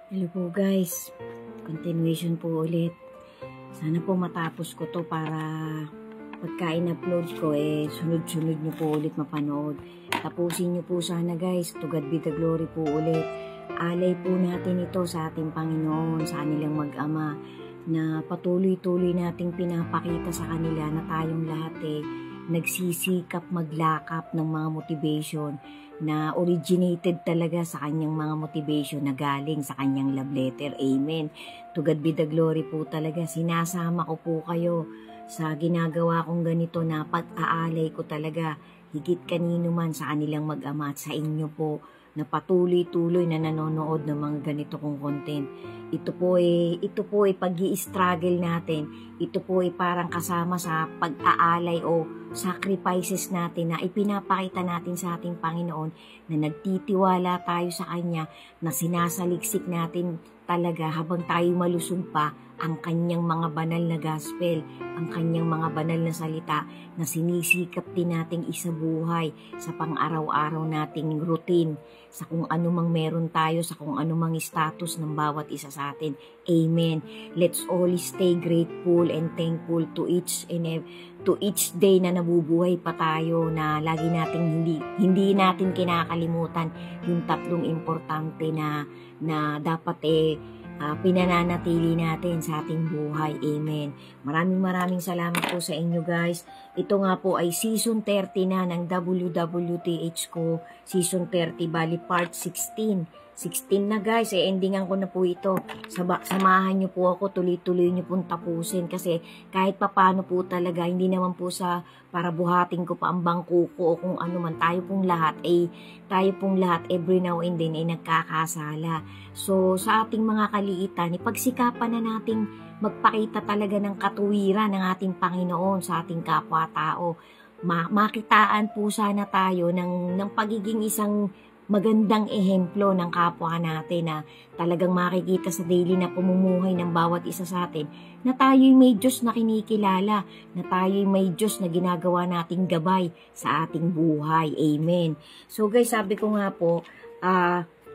Hello po guys, continuation po ulit. Sana po matapos ko to para pagka in-upload ko sunod-sunod nyo po ulit mapanood. Tapusin nyo po sana guys, to God be the glory po ulit. Alay po natin ito sa ating Panginoon, sa kanilang mag-ama, na patuloy-tuloy nating pinapakita sa kanila na tayong lahat nagsisikap maglakap ng mga motivation na originated talaga sa kanyang mga motivation na galing sa kanyang love letter. Amen. To God be the glory po talaga. Sinasama ko po kayo sa ginagawa kong ganito na pag-aalay ko talaga higit kanino man sa kanilang mag-ama at sa inyo po na patuloy-tuloy na nanonood ng mga ganito kong content. Ito po ay pag-i-struggle natin. Ito po ay parang kasama sa pag-aalay o sacrifices natin na ipinapakita natin sa ating Panginoon na nagtitiwala tayo sa Kanya, na sinasaliksik natin talaga habang tayo malusog pa ang kanyang mga banal na gospel, ang kanyang mga banal na salita na sinisikap din nating isabuhay sa pang-araw-araw nating routine, sa kung ano mang meron tayo, sa kung ano mang status ng bawat isa sa atin. Amen. Let's all stay grateful and thankful to each day na nabubuhay pa tayo, na lagi nating hindi natin kinakalimutan yung tatlong importante na dapat pinananatili natin sa ating buhay. Amen. Maraming salamat po sa inyo guys. Ito nga po ay season 30 na ng WWTH ko. Season 30, bali part 16. 16 na guys, endingan ko na po ito. Samahan nyo po ako, tuloy-tuloy nyo pong tapusin kasi kahit papano po talaga, hindi naman po sa para buhatin ko pa ang bangko ko o kung ano man, tayo pong lahat every now and then ay nagkakasala. So sa ating mga kaliitan, ipagsikapan na nating magpakita talaga ng katuwiran ng ating Panginoon sa ating kapwa-tao. Makitaan po sana tayo ng pagiging isang magandang ehemplo ng kapwa natin, na talagang makikita sa daily na pamumuhay ng bawat isa sa atin na tayo'y may Diyos na kinikilala, na tayo'y may Diyos na ginagawa nating gabay sa ating buhay. Amen. So guys, sabi ko nga po,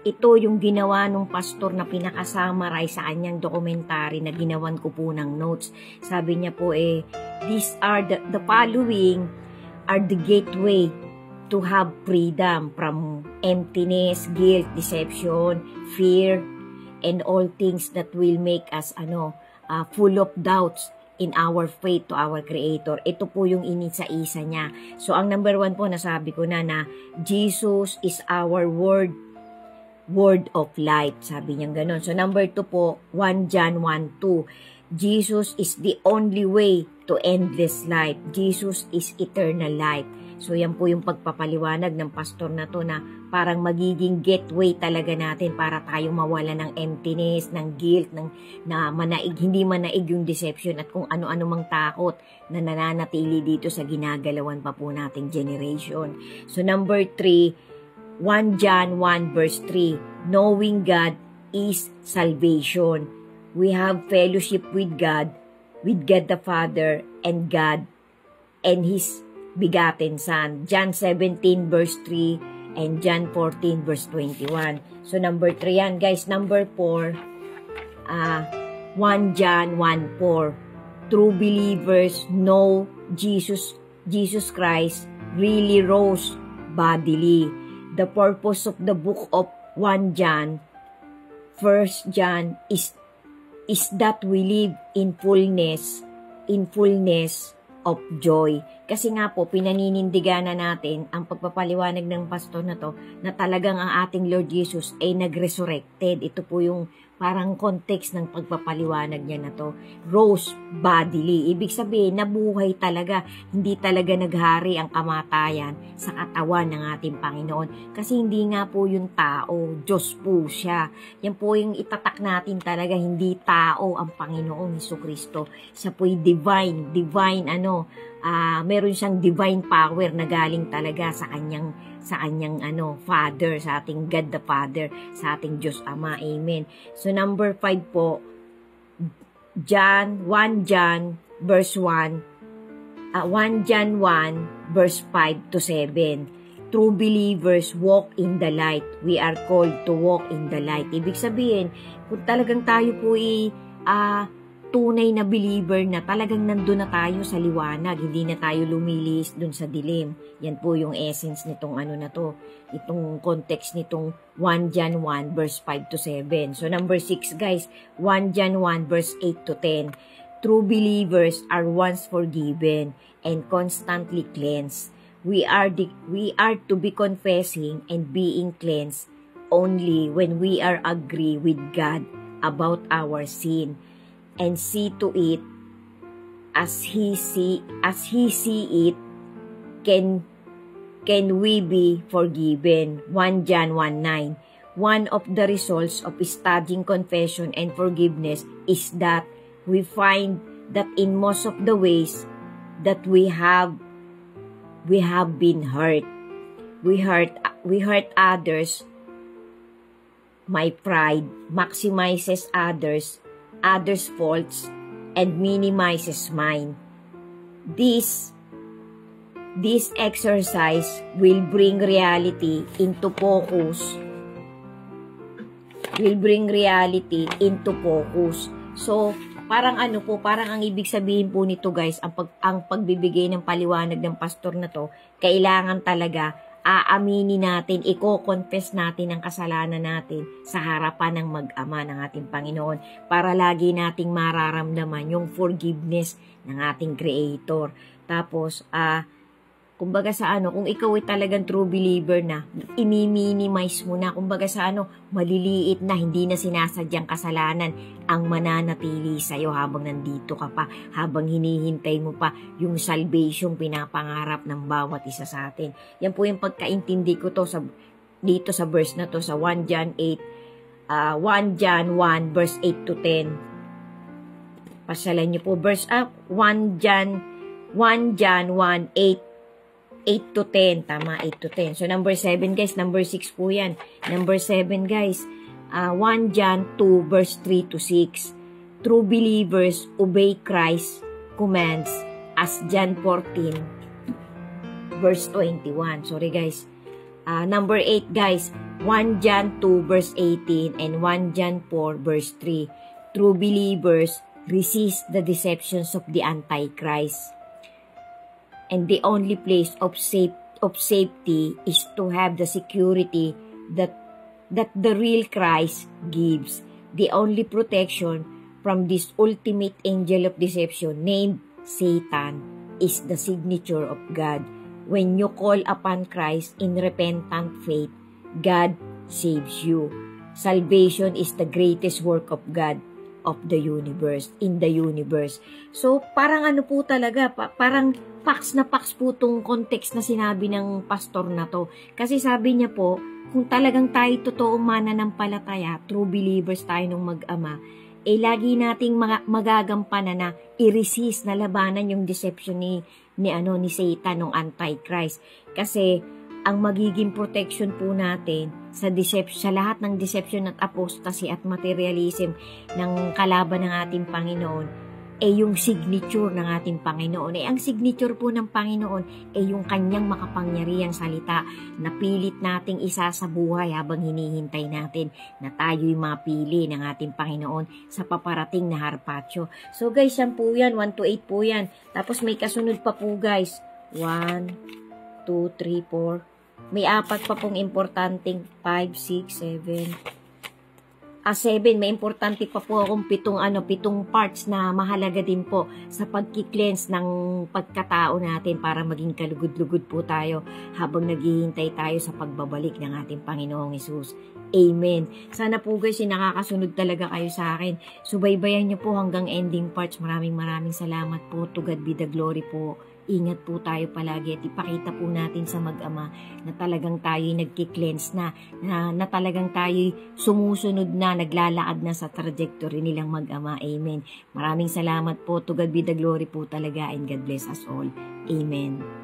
ito yung ginawa nung pastor na pinakasummarize sa kanyang dokumentary na ginawan ko po ng notes. Sabi niya po these are the following are the gateway to have freedom from emptiness, guilt, deception, fear, and all things that will make us full of doubts in our faith to our Creator. Ito po yung inisa-isa niya. So, ang number 1 po, nasabi ko na Jesus is our word of life. Sabi niya ganon. So, number 2 po, 1 John 1:2. Jesus is the only way to endless life. Jesus is eternal life. So, yan po yung pagpapaliwanag ng pastor na to, na parang magiging gateway talaga natin para tayo mawala ng emptiness, ng guilt, na hindi manaig yung deception at kung ano-ano mang takot na nananatili dito sa ginagalawan pa po nating generation. So, number 3, 1 John 1 verse 3, knowing God is salvation. We have fellowship with God the Father, and God and His begotten Son. John 17 verse 3 and John 14 verse 21. So number 3 yan guys. Number 4, 1 John 1:4. True believers know Jesus Christ really rose bodily. The purpose of the book of 1 John is that we live in fullness of joy. Kasi nga po, pinaninindigan na natin ang pagpapaliwanag ng pastor na to, na talagang ang ating Lord Jesus ay nag-resurrected. Ito po yung parang context ng pagpapaliwanag niya na to. Rose bodily. Ibig sabihin, nabuhay talaga. Hindi talaga naghari ang kamatayan sa katawan ng ating Panginoon. Kasi hindi nga po yung tao, Diyos po siya. Yan po yung itatak natin talaga, hindi tao ang Panginoong Hesukristo. Siya po yung divine meron siyang divine power na galing talaga sa kanyang Father, sa ating God the Father, sa ating Diyos Ama. Amen. So number 5 po, 1 John verse 1, 1 John 1 verse 5 to 7. true believers walk in the light. We are called to walk in the light. Ibig sabihin, kung talagang tayo po tunay na believer na talagang nandun na tayo sa liwanag, hindi na tayo lumilis dun sa dilim. Yan po yung essence nitong itong context nitong 1 John 1 verse 5 to 7. So number 6 guys, 1 John 1 verse 8 to 10. True believers are once forgiven and constantly cleansed. We are to be confessing and being cleansed only when we are agree with God about our sin and see to it as he see it, can we be forgiven. 1 John 1:9. One of the results of studying confession and forgiveness is that we find that in most of the ways that we have been hurt. We hurt others. My pride maximizes others' faults and minimizes mine. This exercise will bring reality into focus. So, parang parang ang ibig sabihin po nito guys, ang pagbibigay ng paliwanag ng pastor na to, kailangan talaga aaminin natin, i-confess natin ang kasalanan natin sa harapan ng mag-ama ng ating Panginoon para lagi nating mararamdaman yung forgiveness ng ating Creator. Tapos, kumbaga sa kung ikaw ay talagang true believer na, i-minimize mo na, kumbaga sa maliliit na, hindi na sinasadyang kasalanan ang mananatili sa'yo habang nandito ka pa, habang hinihintay mo pa yung salvation pinapangarap ng bawat isa sa atin. Yan po yung pagkaintindi ko to dito sa verse na to, sa 1 John 1 verse 8 to 10. Pasyalan niyo po, verse 1 John 1, 8 to 10. Tama, 8 to 10. So, number 7, guys. Number 6 po yan. Number 7, guys. 1 John 2, verse 3 to 6. True believers obey Christ's commands as John 14, verse 21. Sorry, guys. Number 8, guys. 1 John 2, verse 18 and 1 John 4, verse 3. True believers resist the deceptions of the Antichrist. And the only place of safety is to have the security that the real Christ gives. The only protection from this ultimate angel of deception named Satan is the signature of God. When you call upon Christ in repentant faith, God saves you. Salvation is the greatest work of God in the universe. So, parang po talaga, parang facts na facts po tong context na sinabi ng pastor na to. Kasi sabi niya po, kung talagang tayo totoong mananampalataya, true believers tayo ng mag-ama, lagi nating magagampanan na i-resist na labanan yung deception ni Satan, ng Antichrist. Kasi ang magiging protection po natin sa lahat ng deception at apostasy at materialism ng kalaban ng ating Panginoon yung signature ng ating Panginoon. Ang signature po ng Panginoon yung kanyang makapangyarihang salita na pilit nating isa sa buhay habang hinihintay natin na tayo'y mapili ng ating Panginoon sa paparating na harpatyo. So guys, yan po yan. 1 to 8 po yan. Tapos may kasunod pa po guys. 1, 2, 3, 4. May 4 pa pong importanteng 5, 6, 7. 7, may importante pa po akong 7 parts na mahalaga din po sa pagki-cleanse ng pagkatao natin para maging kalugod-lugod po tayo habang naghihintay tayo sa pagbabalik ng ating Panginoong Hesus. Amen. Sana po guys, nakakasunod talaga kayo sa akin. Subaybayan niyo po hanggang ending parts. Maraming salamat po. To God be the glory po. Ingat po tayo palagi at ipakita po natin sa mag-ama na talagang tayo'y nagki-cleanse na talagang tayo'y sumusunod na, naglalakad na sa trajectory nilang mag-ama. Amen. Maraming salamat po. To God be the glory po talaga and God bless us all. Amen.